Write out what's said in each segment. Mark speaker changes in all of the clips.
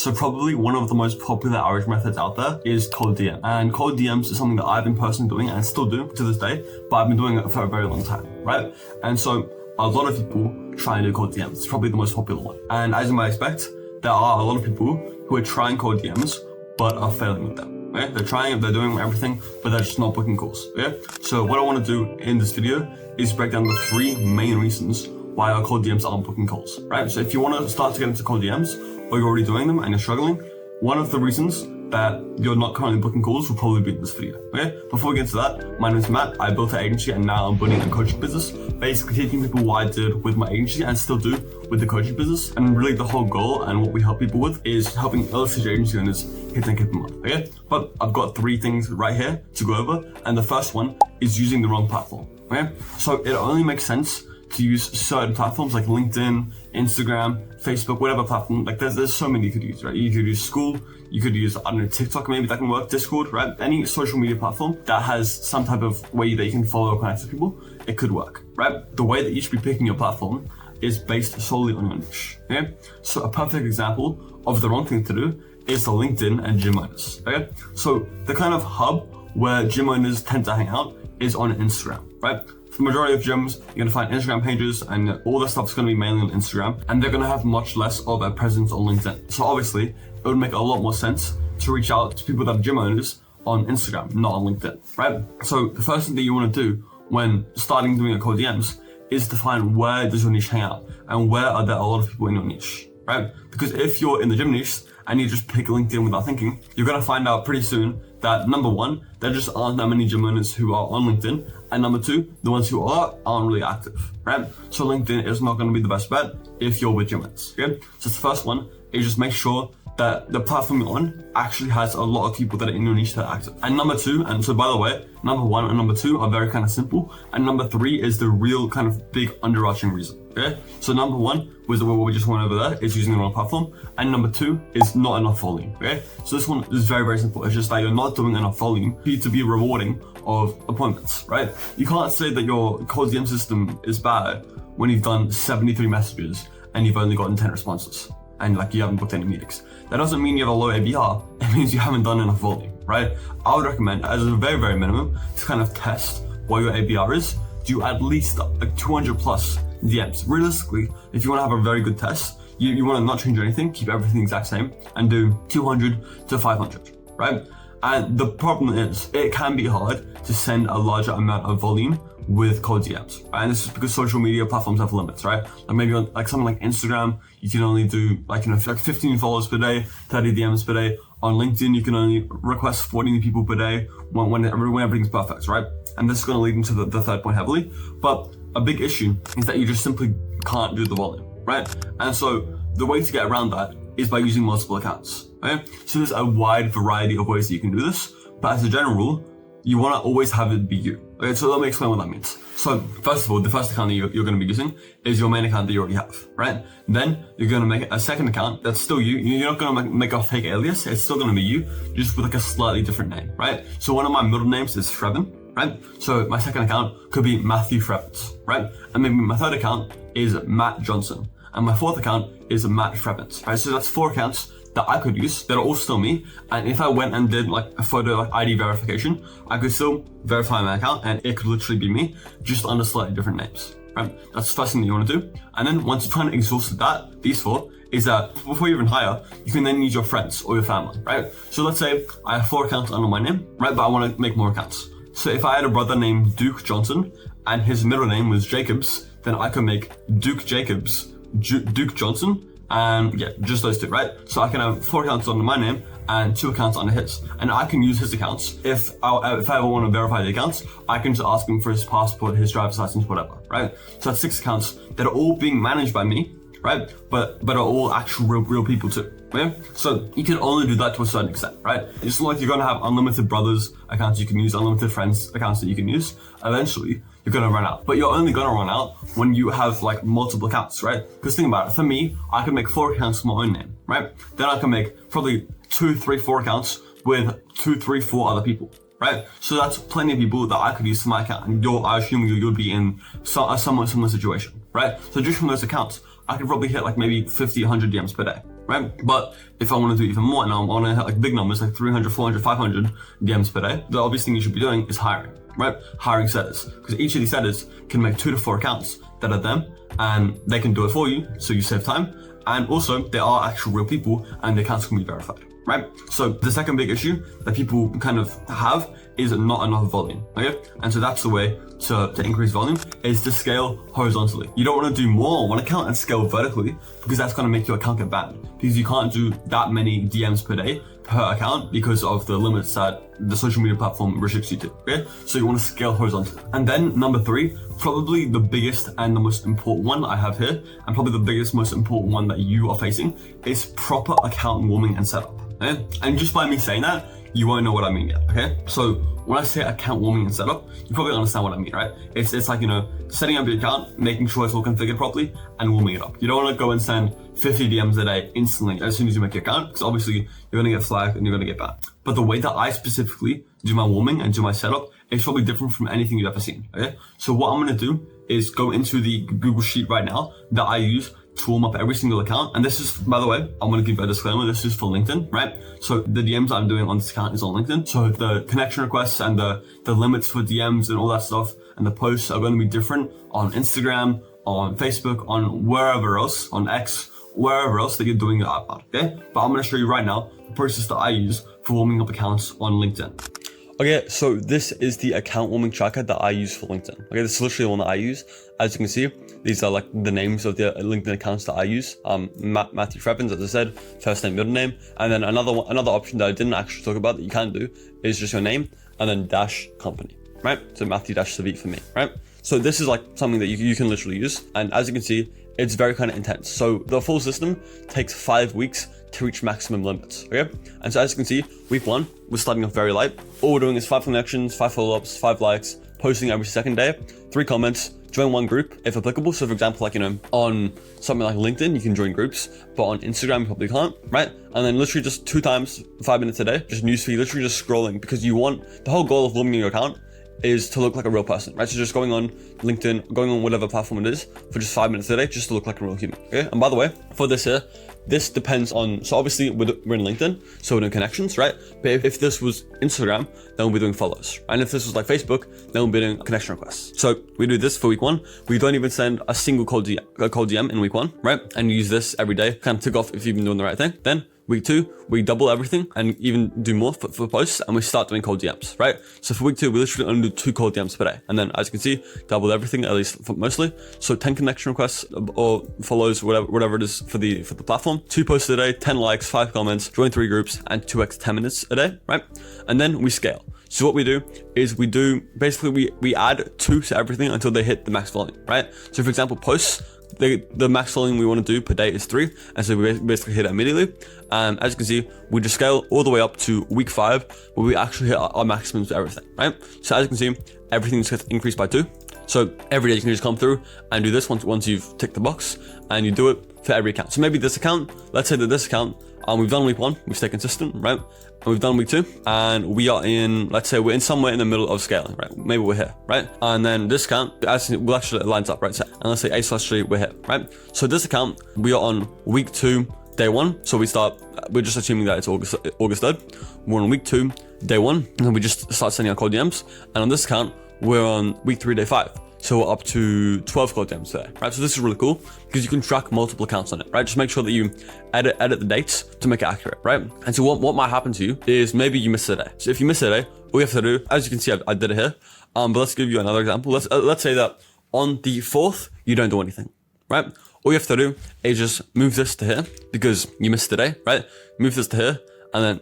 Speaker 1: So probably one of the most popular outreach methods out there is cold DM. And cold DMs is something that I've been personally doing and still do to this day, but I've been doing it for a very long time, right? And so a lot of people try and do cold DMs. It's probably the most popular one. And as you might expect, there are a lot of people who are trying cold DMs, but are failing with them. Okay? They're trying it, they're doing everything, but they're just not booking calls. Okay? So what I want to do in this video is break down the 3 main reasons why our cold DMs aren't booking calls, right? So if you want to start to get into cold DMs, or you're already doing them and you're struggling, one of the reasons that you're not currently booking calls will probably be in this video, okay? Before we get into that, my name is Matt. I built an agency and now I'm building a coaching business, basically teaching people what I did with my agency and still do with the coaching business. And really the whole goal and what we help people with is helping early stage agency owners hit and keep them up, okay? But I've got 3 things right here to go over. And the first one is using the wrong platform, okay? So it only makes sense to use certain platforms like LinkedIn, Instagram, Facebook, whatever platform. Like there's so many you could use, right? You could use School, you could use, I don't know, TikTok, maybe that can work, Discord, right? Any social media platform that has some type of way that you can follow or connect with people, it could work, right? The way that you should be picking your platform is based solely on your niche, okay? So a perfect example of the wrong thing to do is the LinkedIn and gym owners, okay? So the kind of hub where gym owners tend to hang out is on Instagram, right? For the majority of gyms, you're gonna find Instagram pages and all the stuff's gonna be mainly on Instagram, and they're gonna have much less of a presence on LinkedIn. So obviously, it would make a lot more sense to reach out to people that are gym owners on Instagram, not on LinkedIn, right? So the first thing that you wanna do when starting doing a cold DMs is to find where does your niche hang out and where are there a lot of people in your niche, right? Because if you're in the gym niche and you just pick LinkedIn without thinking, you're gonna find out pretty soon that number 1, there just aren't that many gym owners who are on LinkedIn, and number 2, the ones who aren't really active, right? So LinkedIn is not gonna be the best bet if you're with gym owners, okay? So the first one is just make sure that the platform you're on actually has a lot of people that are in your niche that are active. And number 2, and so by the way, number 1 and number 2 are very kind of simple, and number 3 is the real kind of big underarching reason, okay? So number 1 was what we just went over there, is using the wrong platform, and number 2 is not enough volume, okay? So this one is very, very simple. It's just that you're not doing enough volume for you to be rewarding of appointments, right? You can't say that your cold DM system is bad when you've done 73 messages and you've only gotten 10 responses and like you haven't booked any meetings. That doesn't mean you have a low ABR, it means you haven't done enough volume, right? I would recommend, as a very, very minimum, to kind of test what your ABR is, do at least like 200 plus DMs. Realistically, if you want to have a very good test, you want to not change anything, keep everything the exact same, and do 200 to 500, right? And the problem is, it can be hard to send a larger amount of volume with cold DMs, right? And this is because social media platforms have limits, right? Like maybe on like something like Instagram, you can only do like 15 followers per day, 30 DMs per day. On LinkedIn, you can only request 40 new people per day when everything's perfect, right? And this is going to lead into the third point heavily. But a big issue is that you just simply can't do the volume, right? And so the way to get around that is by using multiple accounts, okay? So there's a wide variety of ways that you can do this, but as a general rule, you want to always have it be you. Okay, so let me explain what that means. So first of all, the first account that you're going to be using is your main account that you already have, right? Then you're going to make a second account that's still you. You're not going to make a fake alias. It's still going to be you, just with like a slightly different name, right? So one of my middle names is Freven, right? So my second account could be Matthew Frevens, right? And maybe my third account is Matt Johnson. And my fourth account is Matt Frevens, right? So that's 4 accounts that I could use that are all still me. And if I went and did like a photo like ID verification, I could still verify my account and it could literally be me, just under slightly different names, right? That's the first thing that you want to do. And then once you've kind of exhausted that, these 4, is that before you even hire, you can then use your friends or your family, right? So let's say I have 4 accounts under my name, right? But I want to make more accounts. So if I had a brother named Duke Johnson and his middle name was Jacobs, then I could make Duke Jacobs, Duke Johnson, and yeah, just those 2, right? So I can have 4 accounts under my name and 2 accounts under his, and I can use his accounts. If I ever want to verify the accounts, I can just ask him for his passport, his driver's license, whatever, right? So that's 6 accounts that are all being managed by me, right? But are all actual real people too. Okay? So you can only do that to a certain extent, right? It's not like you're gonna have unlimited brothers accounts you can use, unlimited friends accounts that you can use. Eventually, you're gonna run out. But you're only gonna run out when you have like multiple accounts, right? Because think about it, for me, I can make 4 accounts with my own name, right? Then I can make probably 2, 3, 4 accounts with 2, 3, 4 other people, right? So that's plenty of people that I could use for my account. And I assume you'll be in a somewhat similar situation, right? So just from those accounts, I could probably hit like maybe 50, 100 DMs per day, right? But if I want to do even more and I want to hit like big numbers, like 300, 400, 500 DMs per day, the obvious thing you should be doing is hiring, right? Hiring setters, because each of these setters can make 2 to 4 accounts that are them, and they can do it for you, so you save time. And also, they are actual real people, and the accounts can be verified, right? So the second big issue that people kind of have is not enough volume, okay? And so that's the way to increase volume, is to scale horizontally. You don't want to do more on one account and scale vertically, because that's going to make your account get banned, because you can't do that many DMs per day per account because of the limits that the social media platform restricts you to, okay? So you want to scale horizontally. And then number 3, probably the biggest and the most important one I have here, and probably the biggest, most important one that you are facing, is proper account warming and setup, okay? And just by me saying that, you won't know what I mean yet, okay? So when I say account warming and setup, you probably understand what I mean, right? It's like, you know, setting up your account, making sure it's all configured properly, and warming it up. You don't want to go and send 50 DMs a day instantly as soon as you make your account, because obviously you're going to get flagged and you're going to get banned. But the way that I specifically do my warming and do my setup is probably different from anything you've ever seen, okay? So what I'm going to do is go into the Google Sheet right now that I use to warm up every single account. And this is, by the way, I'm going to give you a disclaimer, this is for LinkedIn, right? So the DMs I'm doing on this account is on LinkedIn. So the connection requests and the limits for DMs and all that stuff and the posts are going to be different on Instagram, on Facebook, on wherever else, on X, wherever else that you're doing your iPad, okay? But I'm going to show you right now the process that I use for warming up accounts on LinkedIn. Okay, so this is the account warming tracker that I use for LinkedIn. Okay, this is literally the one that I use. As you can see, these are like the names of the LinkedIn accounts that I use. Matthew Frevens, as I said, first name, middle name. And then another option that I didn't actually talk about that you can do is just your name and then dash company, right? So Matthew dash Savit for me, right? So this is like something that you can literally use. And as you can see, it's very kind of intense. So the full system takes 5 weeks to reach maximum limits, okay? And so as you can see, week 1, we're starting off very light. All we're doing is 5 connections, 5 follow-ups, 5 likes, posting every second day, 3 comments, join one group if applicable. So for example, like, you know, on something like LinkedIn, you can join groups, but on Instagram, you probably can't, right? And then literally just 2 times, 5 minutes a day, just newsfeed, literally just scrolling, because you want, the whole goal of warming your account is to look like a real person, right? So just going on LinkedIn, going on whatever platform it is for just 5 minutes a day, just to look like a real human, okay? And by the way, for this here, this depends on, so obviously we're in LinkedIn, so we're doing connections, right? But if this was Instagram, then we'll be doing follows. And if this was like Facebook, then we'll be doing connection requests. So we do this for week 1. We don't even send a single cold DM in week 1, right? And use this every day, kind of tick off if you've been doing the right thing. Then week 2, we double everything and even do more for posts, and we start doing cold DMs, right? So for week 2, we literally only do 2 cold DMs per day. And then as you can see, double everything, at least for mostly. So 10 connection requests or follows, whatever it is for the platform, 2 posts a day, 10 likes, 5 comments, join 3 groups, and 2x 10 minutes a day, right? And then we scale. So what we do is we add 2 to everything until they hit the max volume, right? So for example, posts, the max volume we want to do per day is 3, and so we basically hit it immediately. And as you can see, we just scale all the way up to week 5, where we actually hit our maximums for everything, right? So as you can see, everything just gets increased by 2. So every day you can just come through and do this once you've ticked the box, and you do it for every account. So maybe this account, let's say that this account, we've done week 1, we stay consistent, right? And we've done week 2, and we are in, let's say we're in somewhere in the middle of scaling, right? Maybe we're here, right? And then this account, well, actually it lines up, right? So, and let's say A/3, we're here, right? So this account, we are on week 2, day 1. So we're just assuming that it's August 3rd. We're on week 2, day 1, and we just start sending out cold DMs. And on this account, we're on week 3, day 5. So we're up to 12 cold DMs today, right? So this is really cool because you can track multiple accounts on it, right? Just make sure that you edit the dates to make it accurate, right? And so what might happen to you is maybe you miss a day. So if you miss a day, all you have to do, as you can see, I did it here. But let's give you another example. Let's say that on the 4th, you don't do anything, right? All you have to do is just move this to here because you missed the day, right? Move this to here and then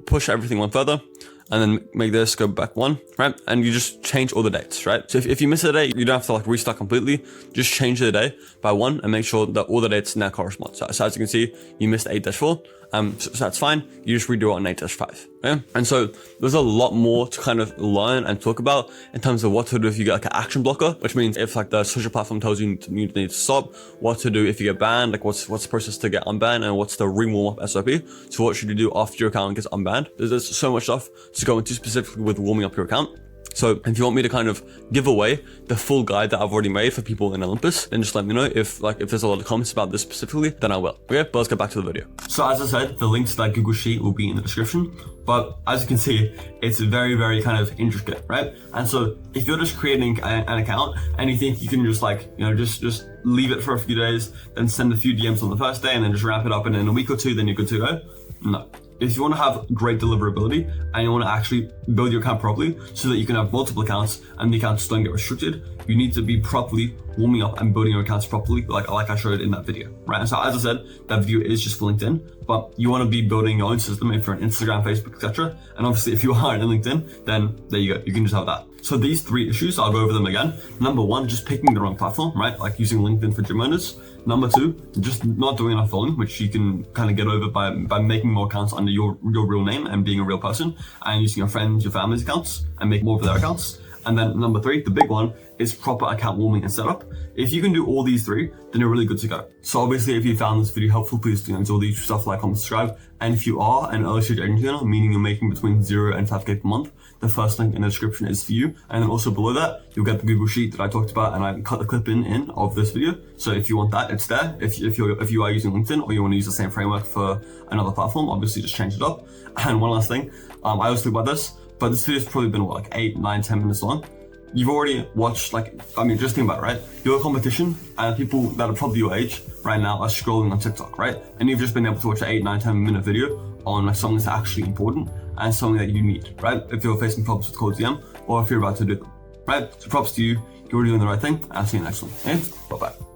Speaker 1: push everything one further. And then make this go back 1, right? And you just change all the dates, right? So if you miss a day, you don't have to like restart completely. Just change the day by 1 and make sure that all the dates now correspond. So as you can see, you missed 8-4. So that's fine. You just redo it on 8-5. Okay? And so there's a lot more to kind of learn and talk about in terms of what to do if you get like an action blocker, which means if like the social platform tells you you need to stop, what to do if you get banned, like what's the process to get unbanned, and what's the re-warm up SOP. So what should you do after your account gets unbanned? There's so much stuff to go into specifically with warming up your account. So if you want me to kind of give away the full guide that I've already made for people in Olympus, then just let me know. If there's a lot of comments about this specifically, then I will. Okay, but let's get back to the video. So as I said, the link to that Google Sheet will be in the description. But as you can see, it's very, very kind of intricate, right? And so if you're just creating an account and you think you can just just leave it for a few days, then send a few DMs on the first day and then just wrap it up, and in a week or two, then you're good to go. No. If you want to have great deliverability and you want to actually build your account properly so that you can have multiple accounts and the accounts don't get restricted, you need to be properly warming up and building your accounts properly, like I showed in that video, right? And so as I said, that video is just for LinkedIn, but you want to be building your own system if you're on Instagram, Facebook, etc. And obviously if you are in LinkedIn, then there you go, you can just have that. So these 3 issues, I'll go over them again. Number 1, just picking the wrong platform, right? Like using LinkedIn for gym owners. Number 2, just not doing enough volume, which you can kind of get over by making more accounts under your real name and being a real person, and using your friends, your family's accounts and make more of their accounts. And then number 3, the big one, is proper account warming and setup. If you can do all these 3, then you're really good to go. So obviously, if you found this video helpful, please do all the stuff, like, comment, subscribe. And if you are an early stage agency owner, meaning you're making between 0 and 5K per month, the first link in the description is for you. And then also below that, you'll get the Google Sheet that I talked about, and I cut the clip in of this video. So if you want that, it's there. If you are using LinkedIn or you want to use the same framework for another platform, obviously just change it up. And one last thing, I always think about this, but this video's probably been like 8, 9, 10 minutes long. You've already watched, just think about it, right? You're a competition, and people that are probably your age right now are scrolling on TikTok, right? And you've just been able to watch an 8, 9, 10 minute video on something that's actually important and something that you need, right? If you're facing problems with CodeDM or if you're about to do them, right? So props to you, you're already doing the right thing. I'll see you next one, okay? Bye-bye.